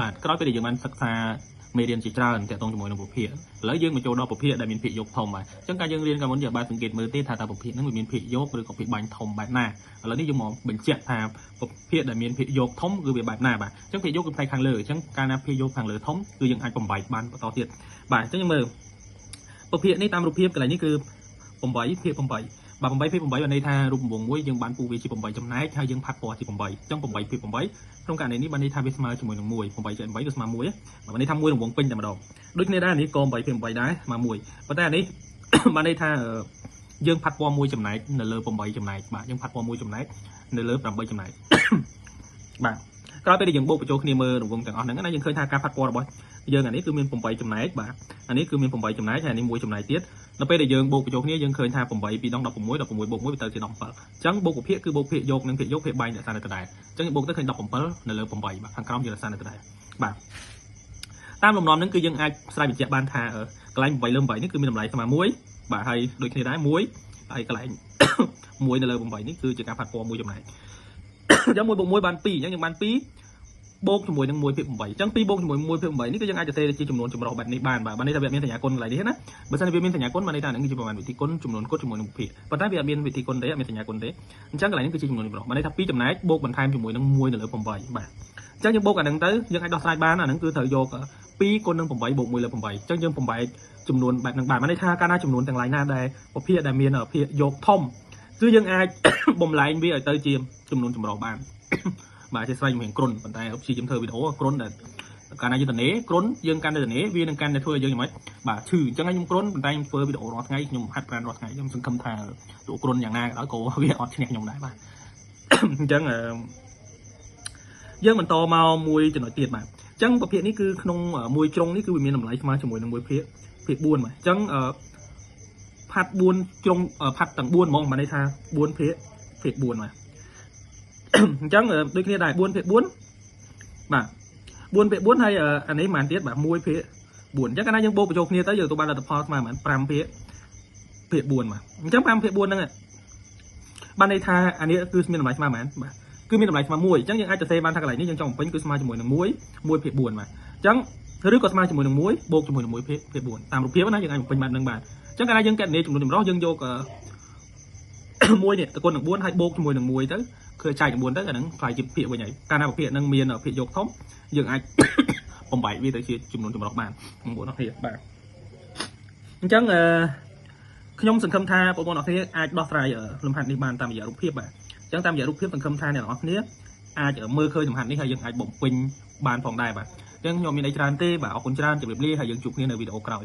បាទក្រោយពេលដែលយើងបានសិក្សាមេរៀនជាច្រើនតាក់ទងជាមួយនឹងប្រភេទឥឡូវយើងមកចូលដល់ប្រភេទដែលមានភាគយកធំបាទអញ្ចឹងការយើងរៀនកាលមុនយើងបានសង្កេតមើលទេថាតើប្រភេទហ្នឹងវាមានភាគយកឬក៏ភាគបាញ់ធំបែបណាឥឡូវនេះយើងមកបញ្ជាក់ថាប្រភេទដែលមានភាគយកធំគឺវាបែបណាបាទអញ្ចឹងភាគយកគឺផ្នែកខាងលើអញ្ចឹងកាលណាភាគយកខាងលើធំគឺយើងអាចបំបែកបានបន្តទៀតបាទអញ្ចឹងយើងមើលប្រភេទនេះតាមរូបភាពកន្លែងនេះគឺ8ភាគ8បាទ8ភាគ8បានន័យថារូបមង្វមួយយើងបានពូវាជា8ចំណែកហើយយើងផាត់ពណ៌ជា8អញ្ចឹង8ភាគ8ក្នុងករណីនេះបានន័យថាវាស្មើជាមួយនឹង1 8ចែក8វាស្មើ1បាទបានន័យថា1រង្វង់ពេញតែម្ដងដូចគ្នាដែរនេះក៏8ភាគ8ដែរស្មើ1ប៉ុន្តែអានេះបានន័យថាយើងផាត់ពណ៌1ចំណែកនៅលើ8ចំណែកបាទយើងផាត់ពណ៌1ចំណែកនៅលើ8ចំណែកបាទក្រោយពេលដែលយើងបូកបញ្ចូលគ្នាមើលរង្វង់ទាំងអស់ហ្នឹងណាយើងឃើញថាការផាត់ពណ៌របស់យើងអានេះគឺមាន8ចំណែកបាទអានេះគឺមាន8ចំណែកហើយអានេះ1ចំណែកទៀតនៅពេលដែលយើងបូកបញ្ចូលគ្នាយើងឃើញថា8 2 16 16បូក1វាទៅជា17អញ្ចឹងបូកភាគគឺបូកភាគយកនិងភាគយកភាគបាញ់រក្សានៅដដែលអញ្ចឹងយើងបូកទៅឃើញ17នៅលើ8បាទខាងក្រោមយើងរក្សានៅដដែលបាទតាមលំនាំហ្នឹងគឺយើងអាចស្រាវបញ្ជាក់បានថាកន្លែង8លើ8នេះគឺមានតម្លៃស្មើ1បាទហើយដូចគ្នាដែរ1ហើយកន្លែង1នៅលើ8នេះគឺជាការផាត់ពណ៌1ចំណែកអញ្ចឹង1បូក1បាន2អញ្ចឹងយើងបាន2បូកជាមួយនឹង1ភាគ8អញ្ចឹង2បូកជាមួយ1ភាគ8នេះគឺយើងអាចសរសេរជាចំនួនចម្រុះបែបនេះបានបាទនេះថាវាមានសញ្ញាគុណកន្លែងនេះណាបើសិនជាវាមានសញ្ញាគុណបានន័យថានឹងគឺជាប្រមាណវិធីគុណចំនួនគុណជាមួយនឹងភាគប៉ុន្តែវាអត់មានវិធីគុណទេអត់មានសញ្ញាគុណទេអញ្ចឹងកន្លែងនេះគឺជាចំនួនចម្រុះបានន័យថា2ចំណែកបូកបន្ថែមជាមួយនឹង1នៅលើ8បាទអញ្ចឹងយើងបូកអាហ្នឹងទៅយើងអាចដោះស្រាយបានអាហ្នឹងគឺត្រូវយក2គុណនឹង8បូក1លើ8អញ្ចឹងយើងបំបែកចំនួនបែបហ្នឹងបានន័យថាកាលណាចំនួនទាំងឡាយណាដែលប្រភេទដែលមានភាគយកធំគឺយើងអាចបំលែងវាឲ្យទៅជាចំនួនចម្រុះបានបាទជាស្រ័យជំនាញគ្រុនប៉ុន្តែព្យាយាមធ្វើវីដេអូគ្រុនដែលកាលណាយើងតនេគ្រុនយើងកាន់តែតនេវានឹងកាន់តែធ្វើឲ្យយើងយ៉ាងម៉េចបាទឈឺអញ្ចឹងខ្ញុំគ្រុនប៉ុន្តែខ្ញុំធ្វើវីដេអូរាល់ថ្ងៃខ្ញុំហាត់ប្រាណរាល់ថ្ងៃខ្ញុំសង្ឃឹមថាទូគ្រុនយ៉ាងណាក៏ដោយក៏វាអត់ឈ្នះខ្ញុំដែរបាទអញ្ចឹងយើងបន្តមកមួយចំណុចទៀតបាទអញ្ចឹងប្រភេទនេះគឺក្នុងមួយជ្រុងនេះគឺវាមានតម្លៃស្មើជាមួយនឹងមួយភាគ4បាទអញ្ចឹងផាត់4ជ្រុងផាត់ទាំង4ហ្មងបានន័យថា4ភាគ4បាទអញ្ចឹងដូចគ្នាដែរ4ភាគ4បាទ4ភាគ4ហើយអានេះប៉ុន្មានទៀតបាទ1ភាគ4អញ្ចឹងកាលណាយើងបូកបញ្ចូលគ្នាទៅយើងទទួលបានលទ្ធផលស្មើប៉ុន្មាន5ភាគ4បាទអញ្ចឹង5ភាគ4ហ្នឹងបានន័យថាអានេះគឺមានតម្លៃស្មើប៉ុន្មានបាទគឺមានតម្លៃស្មើ1អញ្ចឹងយើងអាចសរសេរបានថាកន្លែងនេះយើងចង់បំពេញគឺស្មើជាមួយនឹង1ភាគ4បាទអញ្ចឹងឬក៏ស្មើជាមួយនឹង1បូកជាមួយនឹង1ភាគ4តាមរូបភាពណាយើងអាចបំពេញបែបហ្នឹងបាទអញ្ចឹងកាលណាយើងកណនីចំនួនចម្រុះយើងយក1នេះតគុណនឹង4ហើយបូកជាមួយនឹង1ទៅគឺចែក9ទៅអាហ្នឹងខ្លាយជាភាគវិញហើយកាលណាប្រភេទហ្នឹងមានភាគយកធំយើងអាចបំបែកវាទៅជាចំនួនចម្រុះបានបងប្អូនអរគ្នាបាទអញ្ចឹងខ្ញុំសង្ឃឹមថាបងប្អូនអរគ្នាអាចដោះស្រាយលំហាត់នេះបានតាមរយៈរូបភាពបាទអញ្ចឹងតាមរយៈរូបភាពសង្ឃឹមថាអ្នកនរគ្នាអាចមើលឃើញលំហាត់នេះហើយយើងអាចបំពេញបានផងដែរបាទអញ្ចឹងខ្ញុំមានអីច្រើនទេបាទអរគុណច្រើនជម្រាបលាហើយយើងជួបគ្នានៅវីដេអូក្រោយ